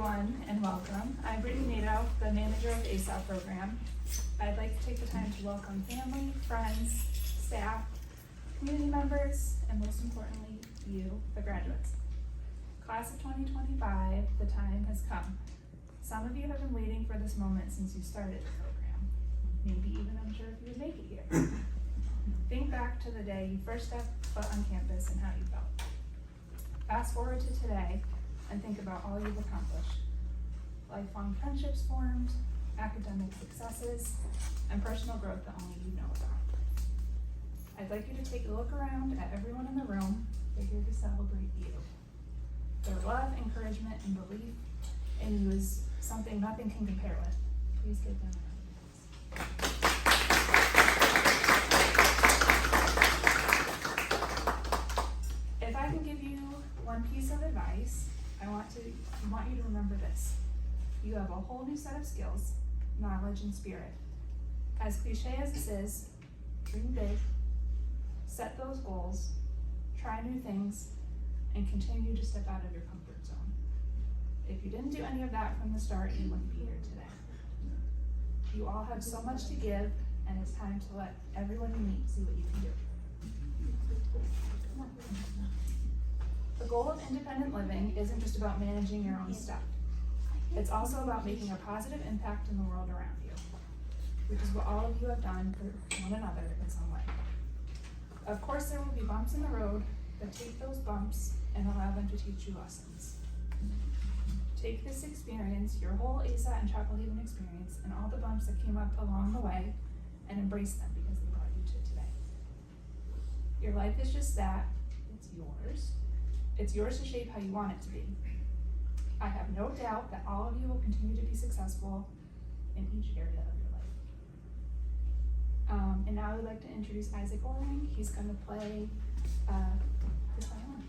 everyone, and welcome. I'm Brittany Nadeau, the manager of the ASAT program. I'd like to take the time to welcome family, friends, staff, community members, and most importantly, you, the graduates. Class of 2025, the time has come. Some of you have been waiting for this moment since you started the program. Maybe even unsure if you would make it here. Think back to the day you first stepped foot on campus and how you felt. Fast forward to today and think about all you've accomplished. Lifelong friendships formed, academic successes, and personal growth that only you know about. I'd like you to take a look around at everyone in the room. They're here to celebrate you. Their love, encouragement, and belief in you is something nothing can compare with. Please give them a round of applause. If I can give you one piece of advice, I want you to remember this. You have a whole new set of skills, knowledge, and spirit. As cliche as this is, dream big, set those goals, try new things, and continue to step out of your comfort zone. If you didn't do any of that from the start, you wouldn't be here today. You all have so much to give, and it's time to let everyone you meet see what you can do. The goal of independent living isn't just about managing your own stuff. It's also about making a positive impact in the world around you, which is what all of you have done for one another in some way. Of course, there will be bumps in the road, but take those bumps and allow them to teach you lessons. Take this experience, your whole ASAT and Chapel Haven experience, and all the bumps that came up along the way, and embrace them because they brought you to today. Your life is just that. It's yours. It's yours to shape how you want it to be. I have no doubt that all of you will continue to be successful in each area of your life. And now I would like to introduce Isaac Oring. He's going to play his violin.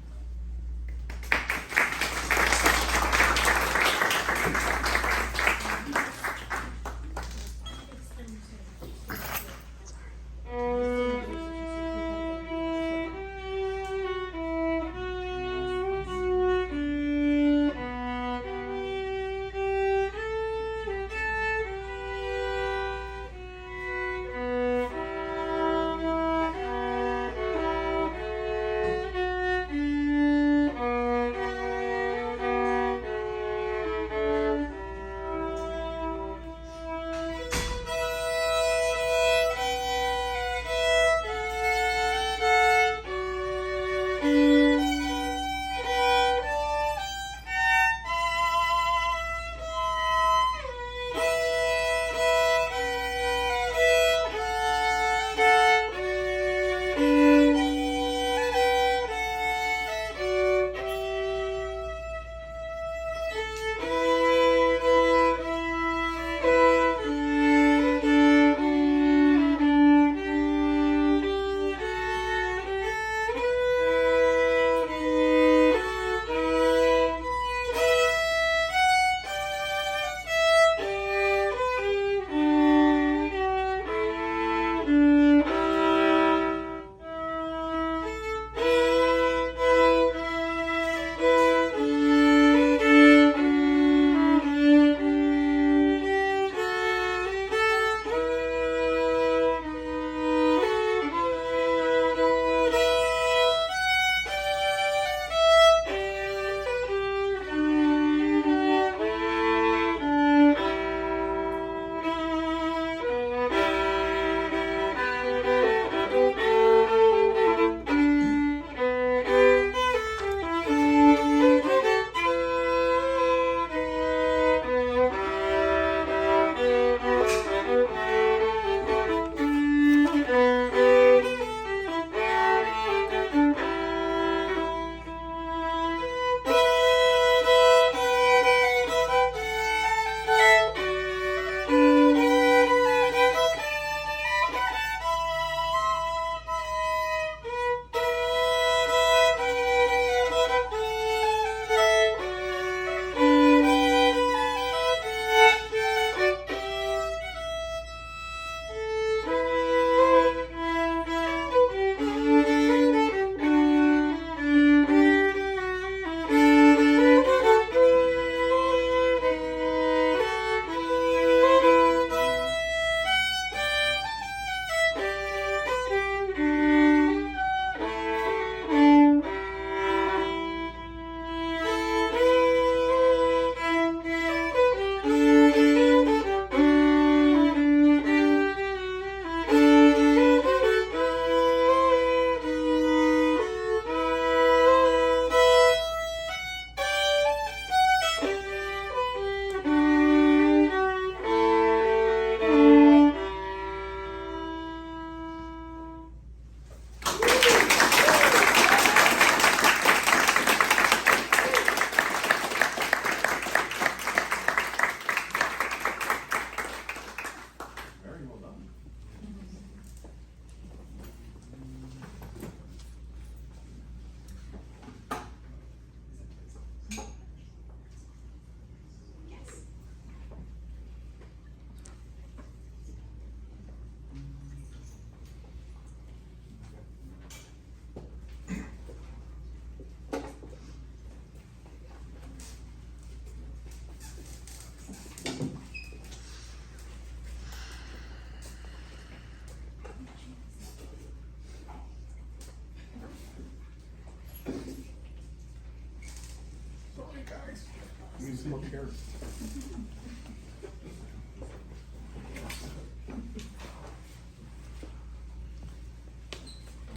Sawyer.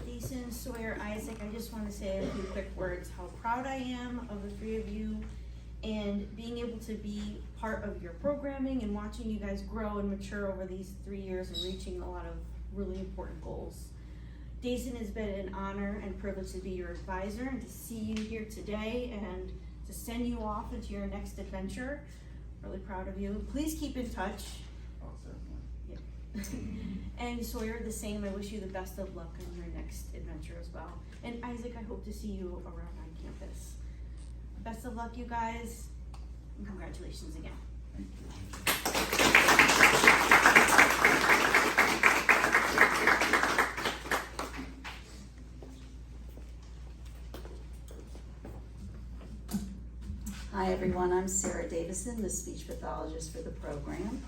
Dason, Sawyer, Isaac, I just want to say a few quick words, how proud I am of the three of you and being able to be part of your programming and watching you guys grow and mature over these 3 years and reaching a lot of really important goals. Dason, has been an honor and privilege to be your advisor and to see you here today and to send you off into your next adventure. Really proud of you. Please keep in touch. Oh, certainly. And Sawyer, the same. I wish you the best of luck on your next adventure as well. And Isaac, I hope to see you around on campus. Best of luck, you guys, and congratulations again. Thank you. Hi everyone, I'm Sarah Dason, the speech pathologist for the program.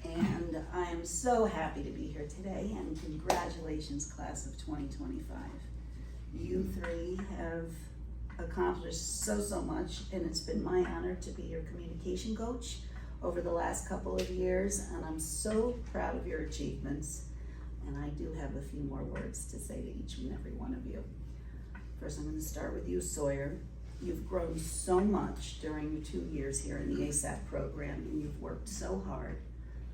And I am so happy to be here today, and congratulations class of 2025. You three have accomplished so much, and it's been my honor to be your communication coach over the last couple of years, and I'm so proud of your achievements. And I do have a few more words to say to each and every one of you. First, I'm going to start with you, Sawyer. You've grown so much during your 2 years here in the ASAT program, and you've worked so hard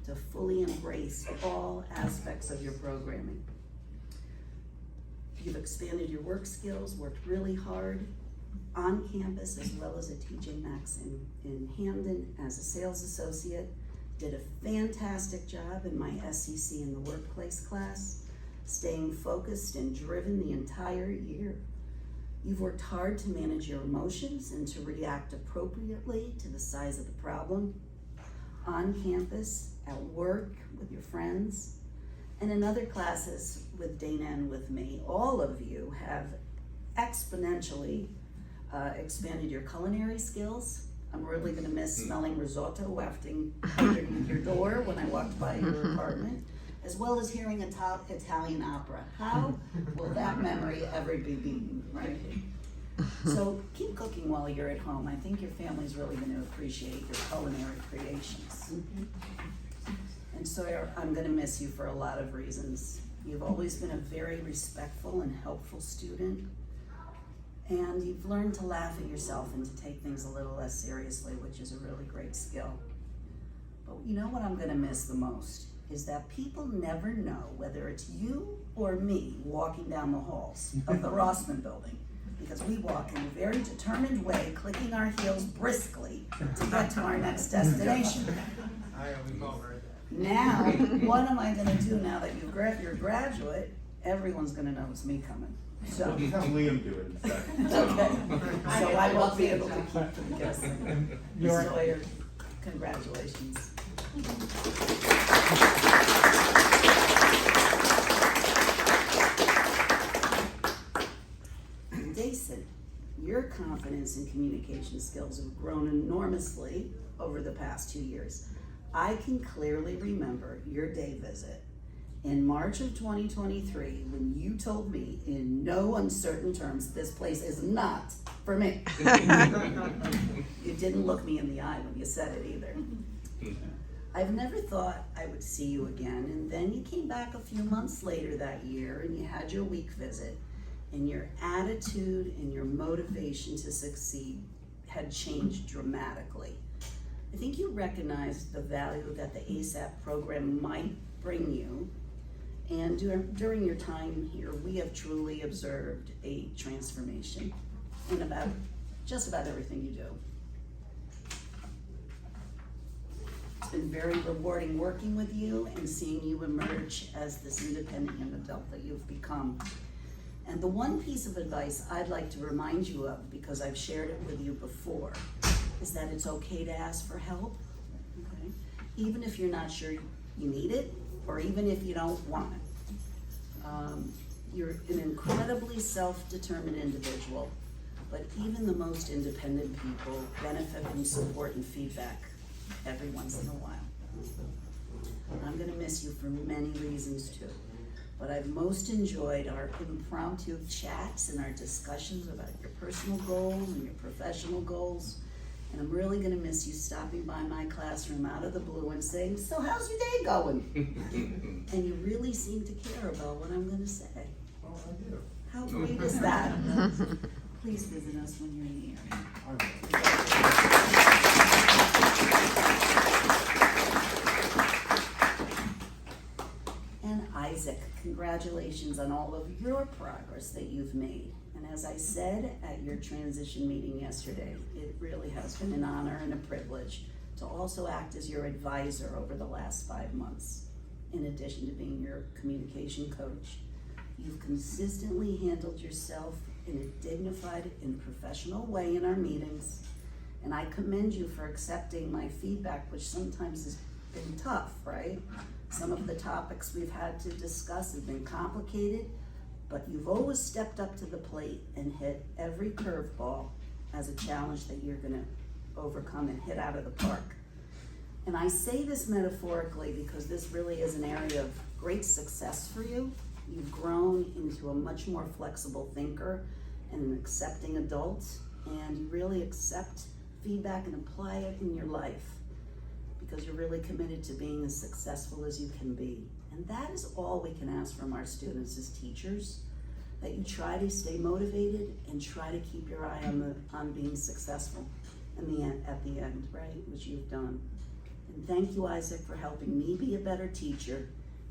to fully embrace all aspects of your programming. You've expanded your work skills, worked really hard on campus as well as at TJ Maxx in Hamden as a sales associate, did a fantastic job in my SEC in the workplace class, staying focused and driven the entire year. You've worked hard to manage your emotions and to react appropriately to the size of the problem on campus, at work, with your friends, and in other classes with Dana and with me. All of you have exponentially expanded your culinary skills. I'm really gonna miss smelling risotto wafting underneath your door when I walked by your apartment, as well as hearing Italian opera. How will that memory ever be beaten, right? So keep cooking while you're at home. I think your family's really gonna appreciate your culinary creations. And Sawyer, I'm gonna miss you for a lot of reasons. You've always been a very respectful and helpful student. And you've learned to laugh at yourself and to take things a little less seriously, which is a really great skill. But you know what I'm gonna miss the most is that people never know whether it's you or me walking down the halls of the Rossman building, because we walk in a very determined way, clicking our heels briskly to get to our next destination. Now, what am I gonna do now that you're a graduate? Everyone's gonna know it's me coming. So, We'll have Liam do it instead. okay, so I won't be able to keep them guessing. Sawyer, congratulations. Dason, your confidence and communication skills have grown enormously over the past 2 years. I can clearly remember your day visit in March of 2023 when you told me in no uncertain terms, this place is not for me. You didn't look me in the eye when you said it either. I've never thought I would see you again, and then you came back a few months later that year and you had your week visit, and your attitude and your motivation to succeed had changed dramatically. I think you recognized the value that the ASAT program might bring you, and during your time here, we have truly observed a transformation in just about everything you do. It's been very rewarding working with you and seeing you emerge as this independent young adult that you've become. And the one piece of advice I'd like to remind you of, because I've shared it with you before, is that it's okay to ask for help, okay? Even if you're not sure you need it, or even if you don't want it. You're an incredibly self-determined individual, but even the most independent people benefit from support and feedback every once in a while. I'm gonna miss you for many reasons too, but I've most enjoyed our impromptu chats and our discussions about your personal goals and your professional goals. And I'm really gonna miss you stopping by my classroom out of the blue and saying, "So how's your day going?" And you really seem to care about what I'm gonna say. Oh, I do. How great is that? Please visit us when you're in the area. And Isaac, congratulations on all of your progress that you've made. And as I said at your transition meeting yesterday, it really has been an honor and a privilege to also act as your advisor over the last 5 months, in addition to being your communication coach. You've consistently handled yourself in a dignified and professional way in our meetings, and I commend you for accepting my feedback, which sometimes has been tough, right? Some of the topics we've had to discuss have been complicated, but you've always stepped up to the plate and hit every curveball as a challenge that you're gonna overcome and hit out of the park. And I say this metaphorically because this really is an area of great success for you. You've grown into a much more flexible thinker and an accepting adult, and you really accept feedback and apply it in your life because you're really committed to being as successful as you can be. And that is all we can ask from our students as teachers, that you try to stay motivated and try to keep your eye on being successful at the end, right, which you've done. And thank you, Isaac, for helping me be a better teacher,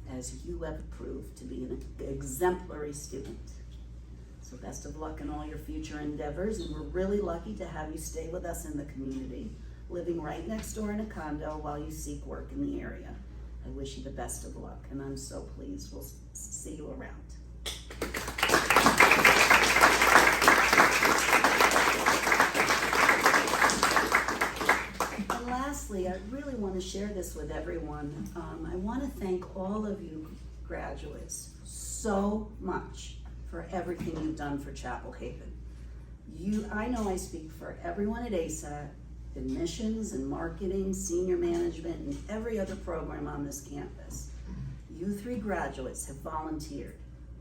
as you have proved to be an exemplary student. So best of luck in all your future endeavors, and we're really lucky to have you stay with us in the community, living right next door in a condo while you seek work in the area. I wish you the best of luck, and I'm so pleased. We'll see you around. And lastly, I really want to share this with everyone. I want to thank all of you graduates so much for everything you've done for Chapel Haven. I know I speak for everyone at ASAT, admissions and marketing, senior management, and every other program on this campus. You 3 graduates have volunteered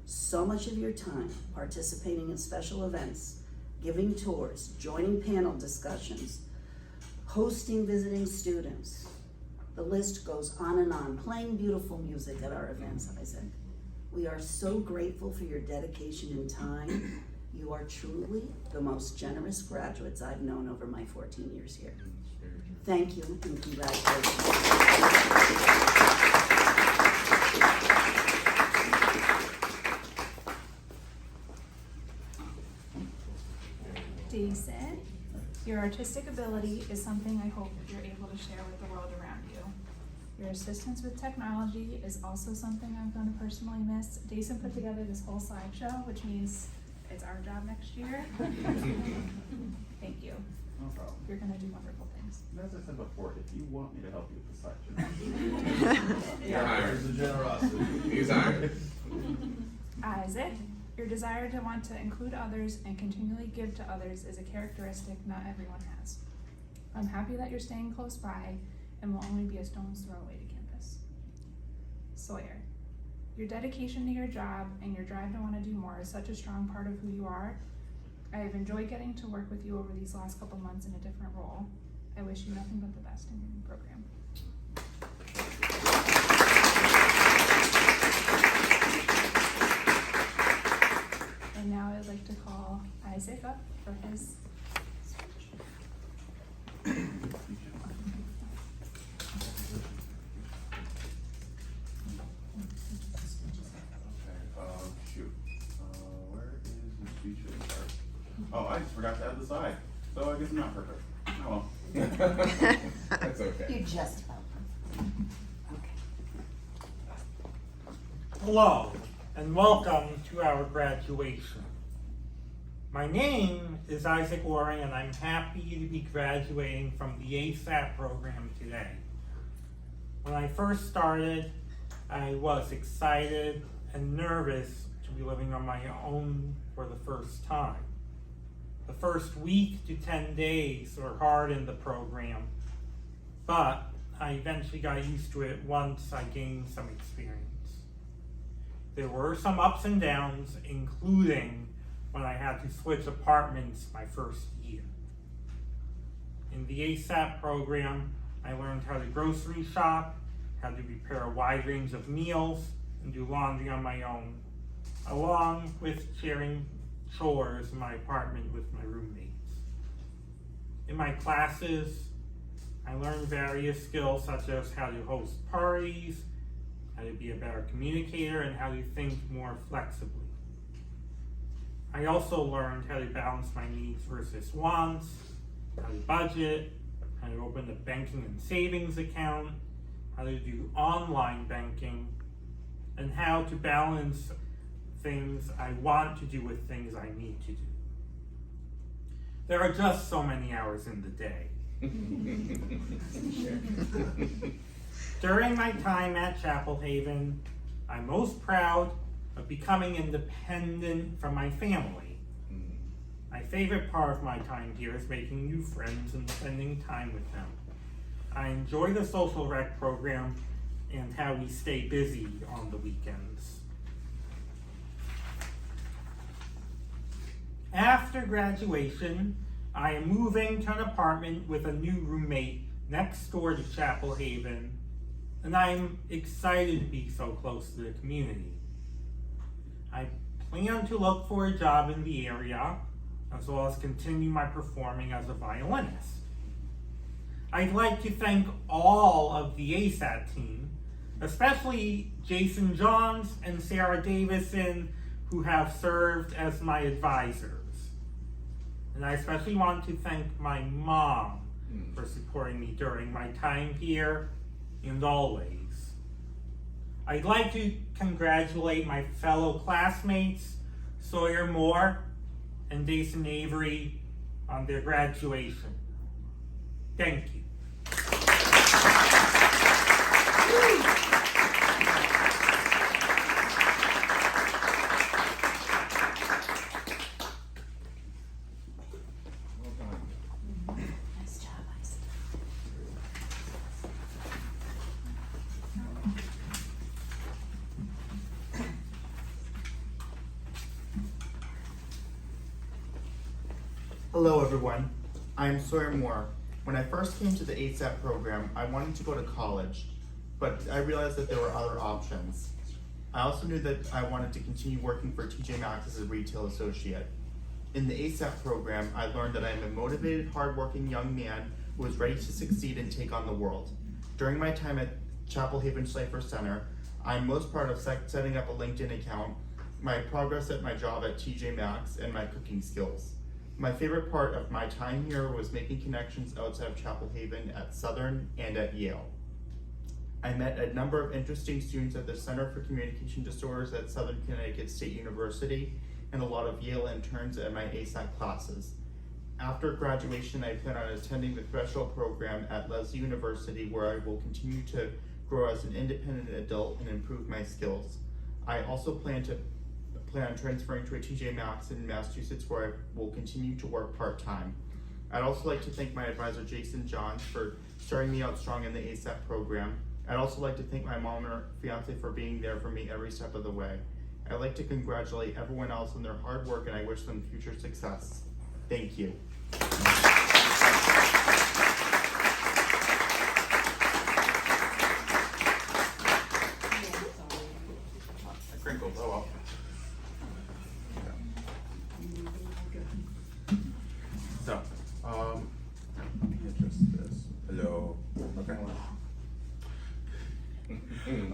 so much of your time participating in special events, giving tours, joining panel discussions, hosting visiting students. The list goes on and on, playing beautiful music at our events, Isaac. We are so grateful for your dedication and time. You are truly the most generous graduates I've known over my 14 years here. Thank you and congratulations. Dason, your artistic ability is something I hope you're able to share with the world around you. Your assistance with technology is also something I'm going to personally miss. Dason put together this whole slideshow, which means it's our job next year. Thank you. No problem. You're going to do wonderful things. As I said before, if you want me to help you with the section. You're hired. There's the generosity. He's hired. Isaac, your desire to want to include others and continually give to others is a characteristic not everyone has. I'm happy that you're staying close by and will only be a stone's throw away to campus. Sawyer, your dedication to your job and your drive to want to do more is such a strong part of who you are. I have enjoyed getting to work with you over these last couple months in a different role. I wish you nothing but the best in your new program. And now I'd like to call Isaac up for his Where is the speech part? Oh, I just forgot to add the side. So I guess I'm not perfect. Oh well. That's okay. You just about. Okay. Hello, and welcome to our graduation. My name is Isaac Waring, and I'm happy to be graduating from the ASAT program today. When I first started, I was excited and nervous to be living on my own for the first time. The first week to 10 days were hard in the program, but I eventually got used to it once I gained some experience. There were some ups and downs, including when I had to switch apartments my first year. In the ASAT program, I learned how to grocery shop, how to prepare a wide range of meals, and do laundry on my own, along with sharing chores in my apartment with my roommates. In my classes, I learned various skills such as how to host parties, how to be a better communicator, and how to think more flexibly. I also learned how to balance my needs versus wants, how to budget, how to open a banking and savings account, how to do online banking, and how to balance things I want to do with things I need to do. There are just so many hours in the day. During my time at Chapel Haven, I'm most proud of becoming independent from my family. My favorite part of my time here is making new friends and spending time with them. I enjoy the social rec program and how we stay busy on the weekends. After graduation, I am moving to an apartment with a new roommate next door to Chapel Haven, and I'm excited to be so close to the community. I plan to look for a job in the area, as well as continue my performing as a violinist. I'd like to thank all of the ASAT team, especially Jason Johns and Sarah Dason, who have served as my advisors. And I especially want to thank my mom for supporting me during my time here and always. I'd like to congratulate my fellow classmates, Sawyer Moore and Dason Avery, on their graduation. Thank you. Nice job, Isaac. Hello everyone, I am Sawyer Moore. When I first came to the ASAT program, I wanted to go to college, but I realized that there were other options. I also knew that I wanted to continue working for TJ Maxx as a retail associate. In the ASAT program, I learned that I am a motivated, hardworking young man who is ready to succeed and take on the world. During my time at Chapel Haven Schleifer Center, I am most proud of setting up a LinkedIn account, my progress at my job at TJ Maxx, and my cooking skills. My favorite part of my time here was making connections outside of Chapel Haven at Southern and at Yale. I met a number of interesting students at the Center for Communication Disorders at Southern Connecticut State University and a lot of Yale interns at my ASAT classes. After graduation, I plan on attending the Threshold program at Leslie University, where I will continue to grow as an independent adult and improve my skills. I also plan on transferring to a TJ Maxx in Massachusetts, where I will continue to work part-time. I'd also like to thank my advisor Jason Johns for starting me out strong in the ASAT program. I'd also like to thank my mom and her fiance for being there for me every step of the way. I'd like to congratulate everyone else on their hard work, and I wish them future success. Thank you. Crinkles, oh well. So, let me adjust this. Hello. Okay.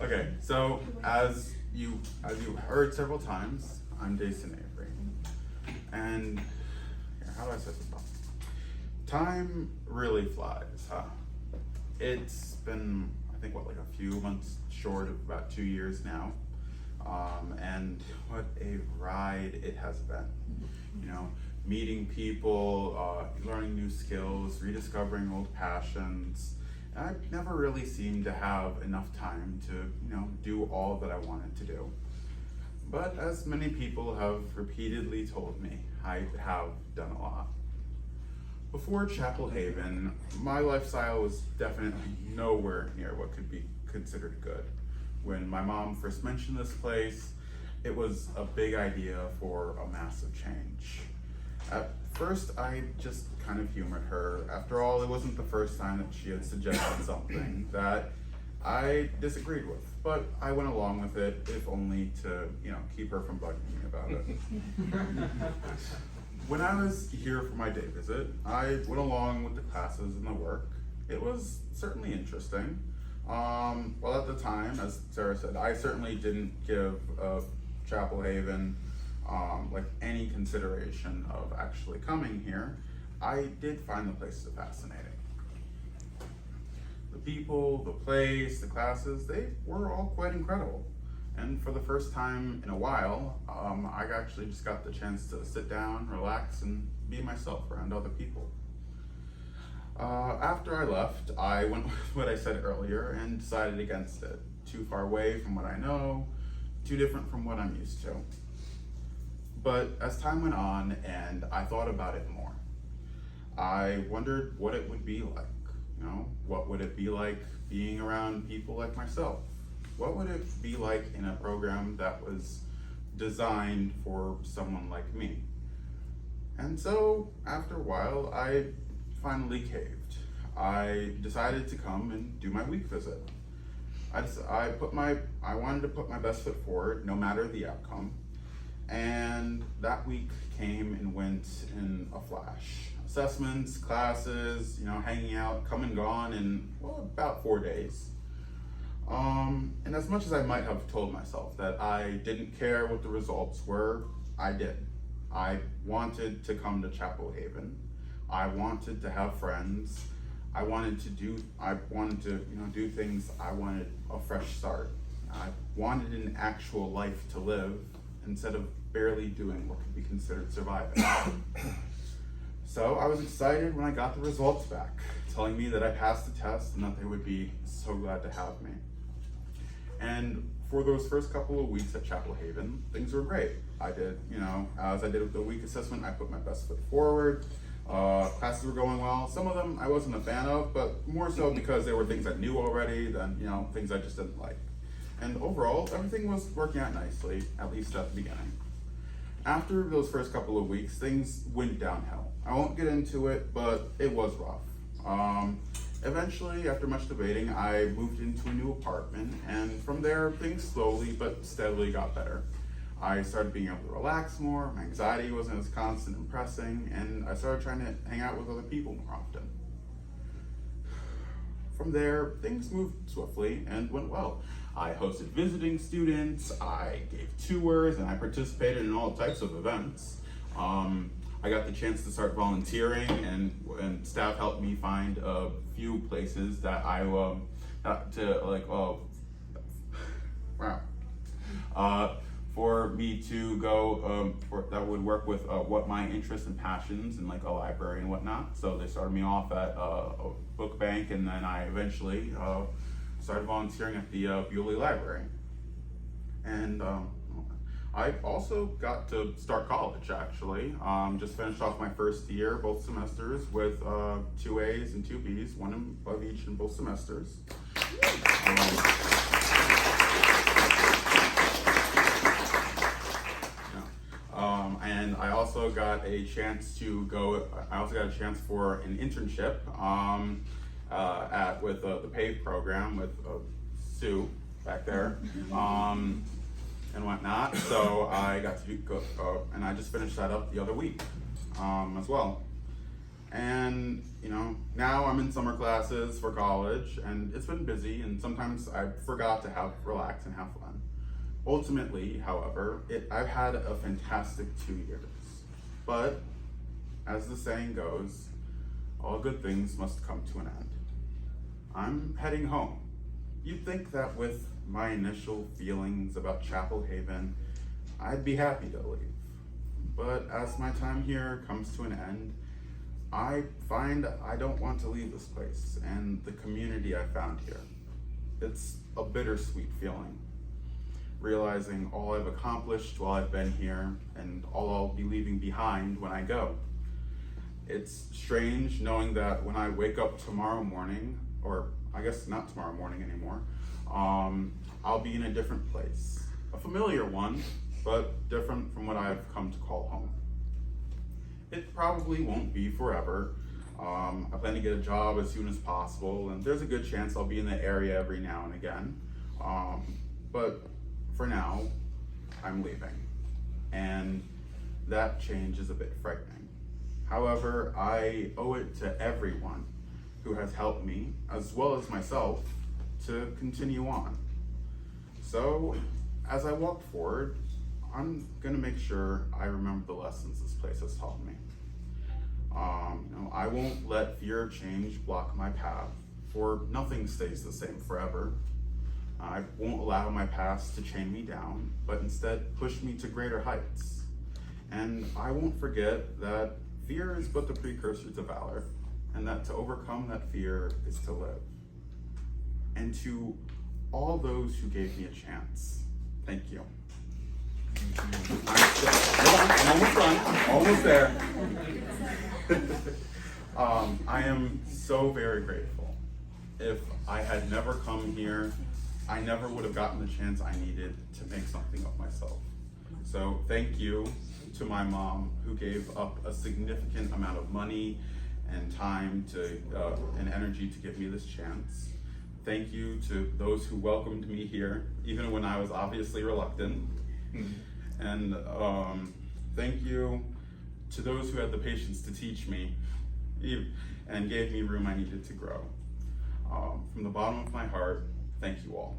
Okay, so as you heard several times, I'm Dason Avery. And here, how do I set this up? Time really flies, huh? It's been, I think, like a few months short of about 2 years now. And what a ride it has been. You know, meeting people, learning new skills, rediscovering old passions. I've never really seemed to have enough time to, do all that I wanted to do. But as many people have repeatedly told me, I have done a lot. Before Chapel Haven, my lifestyle was definitely nowhere near what could be considered good. When my mom first mentioned this place, it was a big idea for a massive change. At first I just kind of humored her. After all, it wasn't the first time that she had suggested something that I disagreed with, but I went along with it, if only to, keep her from bugging me about it. When I was here for my day visit, I went along with the classes and the work. It was certainly interesting. Well, at the time, as Sarah said, I certainly didn't give Chapel Haven any consideration of actually coming here. I did find the places fascinating. The people, the place, the classes, they were all quite incredible. And for the first time in a while, I actually just got the chance to sit down, relax, and be myself around other people. After I left, I went with what I said earlier and decided against it. Too far away from what I know, too different from what I'm used to. But as time went on and I thought about it more, I wondered what it would be like. What would it be like being around people like myself? What would it be like in a program that was designed for someone like me? And so, after a while, I finally caved. I decided to come and do my week visit. I wanted to put my best foot forward, no matter the outcome. And that week came and went in a flash. Assessments, classes, hanging out, come and gone in, about 4 days. And as much as I might have told myself that I didn't care what the results were, I did. I wanted to come to Chapel Haven. I wanted to have friends. I wanted to do things. I wanted a fresh start. I wanted an actual life to live instead of barely doing what could be considered surviving. So I was excited when I got the results back, telling me that I passed the test and that they would be so glad to have me. And for those first couple of weeks at Chapel Haven, things were great. I did, as I did with the week assessment, I put my best foot forward. Classes were going well. Some of them I wasn't a fan of, but more so because they were things I knew already than, things I just didn't like. And overall, everything was working out nicely, at least at the beginning. After those first couple of weeks, things went downhill. I won't get into it, but it was rough. Eventually, after much debating, I moved into a new apartment, and from there, things slowly but steadily got better. I started being able to relax more, my anxiety wasn't as constant and pressing, and I started trying to hang out with other people more often. From there, things moved swiftly and went well. I hosted visiting students, I gave tours, and I participated in all types of events. I got the chance to start volunteering, and staff helped me find a few places that for me to go that would work with what my interests and passions and a library and whatnot. So they started me off at a book bank, and then I eventually started volunteering at the Bewley Library. And I also got to start college, actually. Just finished off my first year, both semesters, with 2 A's and 2 B's, one of each in both semesters. And I also got a chance for an internship with the PAVE program with Sue back there. And whatnot. So I got to go, and I just finished that up the other week as well. And now I'm in summer classes for college, and it's been busy, and sometimes I forgot to relax and have fun. Ultimately, however, I've had a fantastic 2 years. But as the saying goes, all good things must come to an end. I'm heading home. You'd think that with my initial feelings about Chapel Haven, I'd be happy to leave. But as my time here comes to an end, I find I don't want to leave this place and the community I found here. It's a bittersweet feeling, realizing all I've accomplished while I've been here and all I'll be leaving behind when I go. It's strange knowing that when I wake up tomorrow morning, or I guess not tomorrow morning anymore, I'll be in a different place. A familiar one, but different from what I've come to call home. it probably won't be forever. I plan to get a job as soon as possible, and there's a good chance I'll be in the area every now and again. But for now, I'm leaving, and that change is a bit frightening. However, I owe it to everyone who has helped me, as well as myself, to continue on. So, as I walk forward, I'm gonna make sure I remember the lessons this place has taught me. I won't let fear of change block my path, for nothing stays the same forever. I won't allow my past to chain me down, but instead push me to greater heights. And I won't forget that fear is but the precursor to valor, and that to overcome that fear is to live. And to all those who gave me a chance, thank you. I'm almost done, I'm almost there. I am so very grateful. If I had never come here, I never would have gotten the chance I needed to make something of myself. So thank you to my mom, who gave up a significant amount of money and time and energy to give me this chance. Thank you to those who welcomed me here, even when I was obviously reluctant. And thank you to those who had the patience to teach me and gave me room I needed to grow. From the bottom of my heart, thank you all.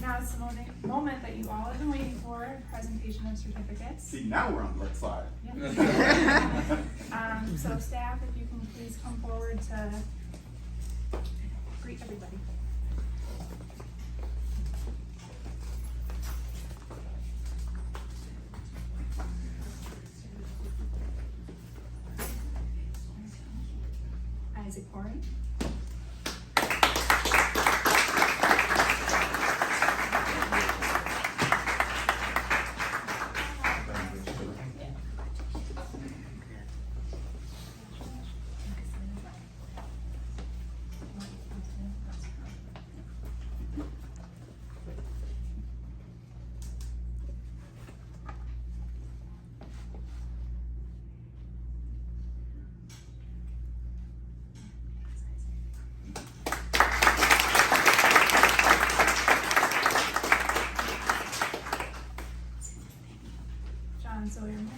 Now it's the moment that you all have been waiting for, presentation of certificates. See, now we're on the right side. Yep. So staff, if you can please come forward to greet everybody. Isaac Corey. Sawyer and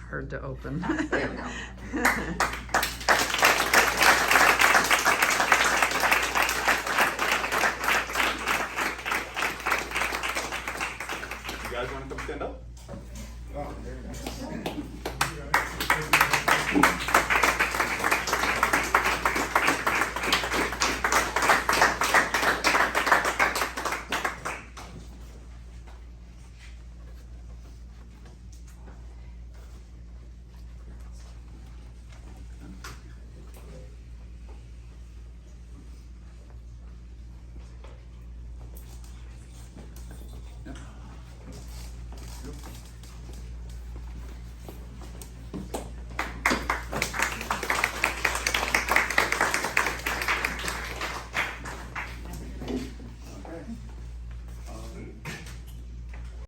Hard to open. There we go. You guys want to come stand up?